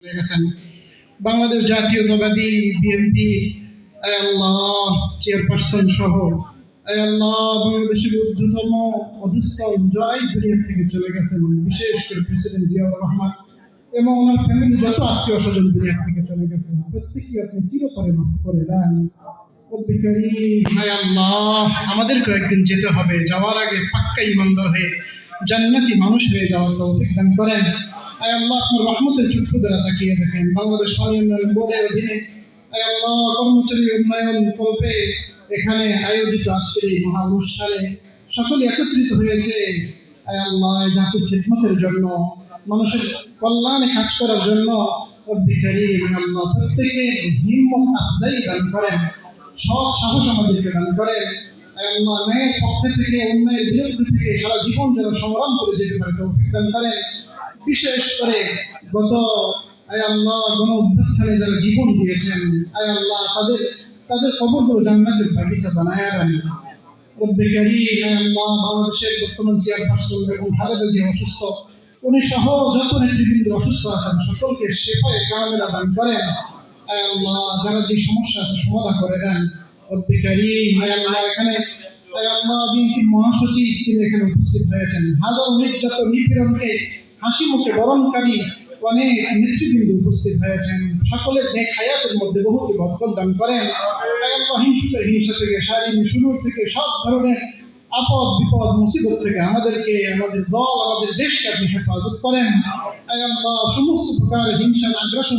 গেছেন বাংলাদেশ জাতীয়তাবাদী বিএনপি আল্লাহ চেয়ারপারসন সহ আল্লাহ বাংলাদেশের ঊর্ধ্বতম অধস্তন জয় দুনিয়া থেকে চলে গেছেন, বিশেষ করে প্রেসিডেন্ট জিয়াউর রহমান এবং ওনার ফ্যামিলি যত আত্মীয় স্বজন দুনিয়া থেকে চলে গেছেন, প্রত্যেকেই আপনি চিরতরে মাফ করে দেন। আল্লাহ আমাদেরকে একদিন যেতে হবে, যাওয়ার আগে পাক্কা ইমানদার হয়ে জান্নাতি মানুষ হয়ে যাওয়ার তৌফিক দান করেন। আয় আল্লাহ আপনার রহমতের চক্ষু দ্বারা তাকিয়ে দেখেন বাংলাদেশ উন্নয়ন বোর্ডের অধীনে আয় আল্লাহ কর্মচারী উন্নয়ন কল্পে এখানে আয়োজিত আজকের এই মহা অনুষ্ঠানে সকলে একত্রিত হয়েছে আয় আল্লাহ জাতির খিদমতের জন্য, মানুষের কল্যাণে কাজ করার জন্য। আল্লাহ প্রত্যেকে হিম্মত আফজাই দান করেন, সৎ সাহস আমাদেরকে দান করেন। আল্লাহ ন্যায়ের পক্ষে থেকে অন্যায়ের বিরুদ্ধে থেকে সারা জীবন যেন সংগ্রাম করে যেতে পারে তৌফিক দান করেন। বিশেষ করে গত আয় আল্লাহ গণ অভ্যুত্থানে যারা জীবন দিয়েছেন আয় আল্লাহ তাদের কবরগুলো জান্নাতের বাগিচা বানায় দেন। আল্লাহ বাংলাদেশের বর্তমান চেয়ারপারসন এবং খালেদা জিয়া অসুস্থ, উনি সহ যত নেতৃবৃন্দ অসুস্থ আছেন সকলকে শেফায়ে কামেলা দান করেন। আয় আল্লাহ যারা যে সমস্যা আছে সমাধান করে দেন। আয় আল্লাহ এখানে আয় আল্লাহ বিএনপির মহাসচিব তিনি এখানে উপস্থিত হয়েছেন, হাজার নির্যাতন নিপীড়নকে হাসি মুখে বরণকারী অনেক নেতৃবৃন্দ উপস্থিত হয়েছেন, সকলের নেক হায়াতের মধ্যে বহুকে বরকত দান করেন। হিংসা থেকে শারীরিক শুরু থেকে সব ধরনের আপদ বিপদ মুসিবত থেকে আমাদেরকে, আমাদের দল, আমাদের দেশকে আপনি হেফাজত করেন। সমস্ত প্রকার হিংসা আগ্রাসন